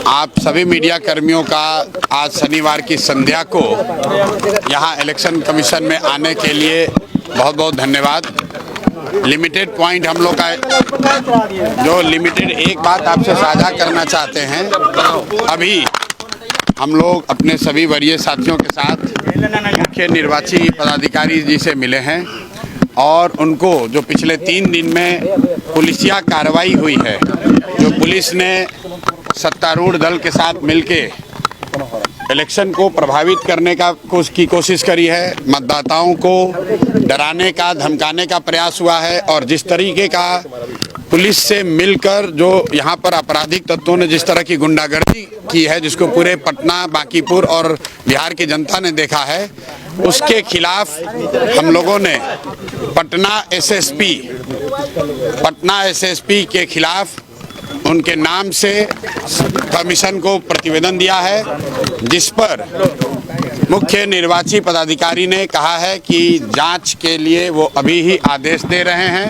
आप सभी मीडिया कर्मियों का आज शनिवार की संध्या को यहाँ इलेक्शन कमीशन में आने के लिए बहुत बहुत धन्यवाद। लिमिटेड पॉइंट हम लोग का जो लिमिटेड एक बात आपसे साझा करना चाहते हैं। अभी हम लोग अपने सभी वरीय साथियों के साथ मुख्य निर्वाची पदाधिकारी जी से मिले हैं और उनको जो पिछले 3 दिन में पुलिसिया कार्रवाई हुई है, जो पुलिस ने सत्तारूढ़ दल के साथ मिलके इलेक्शन को प्रभावित करने की कोशिश करी है, मतदाताओं को डराने का धमकाने का प्रयास हुआ है और जिस तरीके का पुलिस से मिलकर जो यहाँ पर आपराधिक तत्वों ने जिस तरह की गुंडागर्दी की है, जिसको पूरे पटना, बांकीपुर और बिहार की जनता ने देखा है, उसके खिलाफ हम लोगों ने पटना एसएसपी के खिलाफ उनके नाम से कमीशन को प्रतिवेदन दिया है, जिस पर मुख्य निर्वाची पदाधिकारी ने कहा है कि जांच के लिए वो अभी ही आदेश दे रहे हैं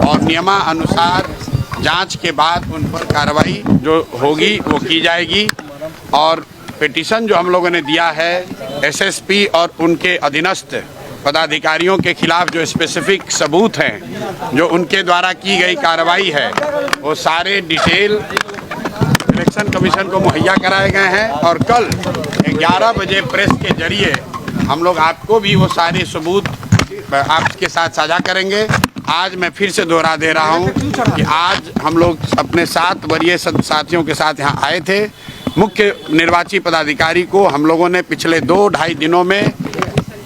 और नियमानुसार जांच के बाद उन पर कार्रवाई जो होगी वो की जाएगी। और पिटीशन जो हम लोगों ने दिया है एसएसपी और उनके अधीनस्थ पदाधिकारियों के खिलाफ जो स्पेसिफिक सबूत हैं, जो उनके द्वारा की गई कार्रवाई है, वो सारे डिटेल इलेक्शन कमीशन को मुहैया कराए गए हैं और कल 11 बजे प्रेस के जरिए हम लोग आपको भी वो सारे सबूत आपके साथ साझा करेंगे। आज मैं फिर से दोहरा दे रहा हूँ कि आज हम लोग अपने 7 वरीय साथियों के साथ यहाँ आए थे। मुख्य निर्वाची पदाधिकारी को हम लोगों ने पिछले 2-2.5 दिनों में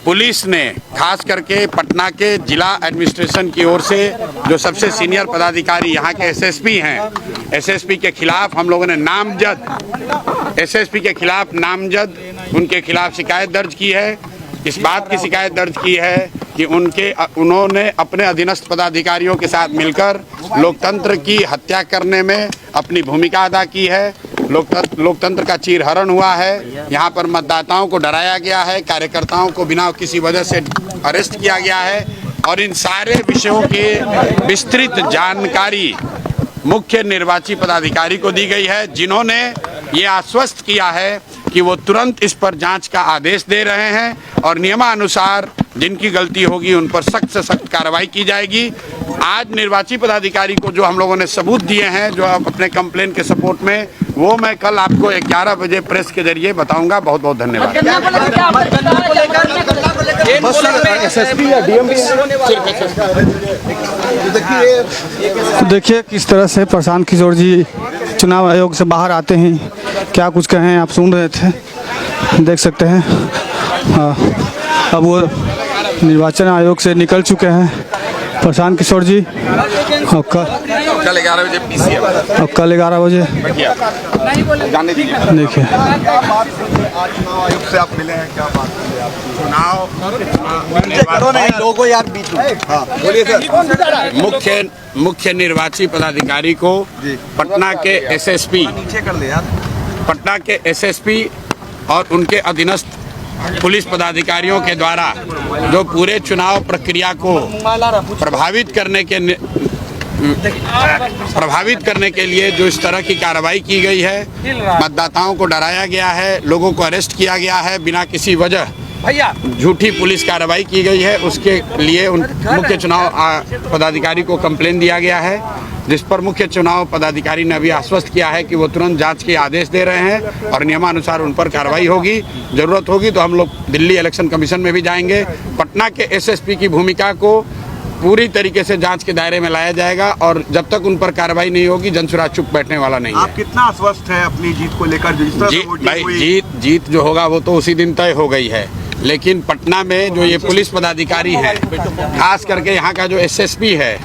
पुलिस ने खास करके पटना के जिला एडमिनिस्ट्रेशन की ओर से जो सबसे सीनियर पदाधिकारी यहाँ के एसएसपी हैं, एसएसपी के खिलाफ हम लोगों ने नामजद उनके खिलाफ शिकायत दर्ज की है। इस बात की शिकायत दर्ज की है कि उन्होंने अपने अधीनस्थ पदाधिकारियों के साथ मिलकर लोकतंत्र की हत्या करने में अपनी भूमिका अदा की है। लोकतंत्र का चीरहरण हुआ है। यहाँ पर मतदाताओं को डराया गया है, कार्यकर्ताओं को बिना किसी वजह से अरेस्ट किया गया है और इन सारे विषयों के विस्तृत जानकारी मुख्य निर्वाची पदाधिकारी को दी गई है, जिन्होंने ये आश्वस्त किया है कि वो तुरंत इस पर जांच का आदेश दे रहे हैं और नियमानुसार जिनकी गलती होगी उन पर सख्त से सख्त कार्रवाई की जाएगी। आज निर्वाची पदाधिकारी को जो हम लोगों ने सबूत दिए हैं जो अपने कंप्लेन के सपोर्ट में, वो मैं कल आपको 11 बजे प्रेस के जरिए बताऊंगा। बहुत बहुत धन्यवाद। देखिए किस तरह से प्रशांत किशोर जी चुनाव आयोग से बाहर आते हैं, क्या कुछ कहें आप सुन रहे थे, देख सकते हैं। अब वो निर्वाचन आयोग से निकल चुके हैं प्रशांत किशोर जी और कल 11 बजे पीसीएम और कल 11 बजे देखिए से आप मिले हैं, क्या बात है? मुख्य निर्वाची पदाधिकारी को पटना के एसएसपी और उनके अधीनस्थ पुलिस पदाधिकारियों के द्वारा जो पूरे चुनाव प्रक्रिया को प्रभावित करने के लिए जो इस तरह की कार्रवाई की गई है, मतदाताओं को डराया गया है, लोगों को अरेस्ट किया गया है, बिना किसी वजह झूठी पुलिस कार्रवाई की गई है, उसके लिए मुख्य चुनाव पदाधिकारी को कंप्लेन दिया गया है, जिस पर मुख्य चुनाव पदाधिकारी ने अभी आश्वस्त किया है कि वो तुरंत जांच के आदेश दे रहे हैं और नियमानुसार उन पर कार्रवाई होगी। ज़रूरत होगी तो हम लोग दिल्ली इलेक्शन कमीशन में भी जाएंगे। पटना के एसएसपी की भूमिका को पूरी तरीके से जांच के दायरे में लाया जाएगा और जब तक उन पर कार्रवाई नहीं होगी जनसुराज चुप बैठने वाला नहीं है। आप कितना आश्वस्त हैं अपनी जीत को लेकर? जीत जो होगा वो तो उसी दिन तय हो गई है, लेकिन पटना में जो ये पुलिस पदाधिकारी हैं, खास करके यहाँ का जो एसएसपी है,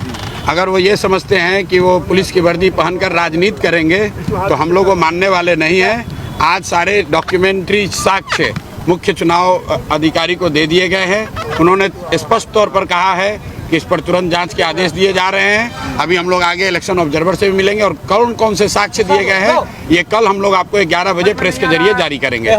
अगर वो ये समझते हैं कि वो पुलिस की वर्दी पहनकर राजनीति करेंगे तो हम लोग वो मानने वाले नहीं हैं। आज सारे डॉक्यूमेंट्री साक्ष्य मुख्य चुनाव अधिकारी को दे दिए गए हैं। उन्होंने स्पष्ट तौर पर कहा है कि इस पर तुरंत जांच के आदेश दिए जा रहे हैं। अभी हम लोग आगे इलेक्शन ऑब्जर्वर से भी मिलेंगे और कौन कौन से साक्ष्य दिए गए हैं ये कल हम लोग आपको 11 बजे प्रेस के जरिए जारी करेंगे।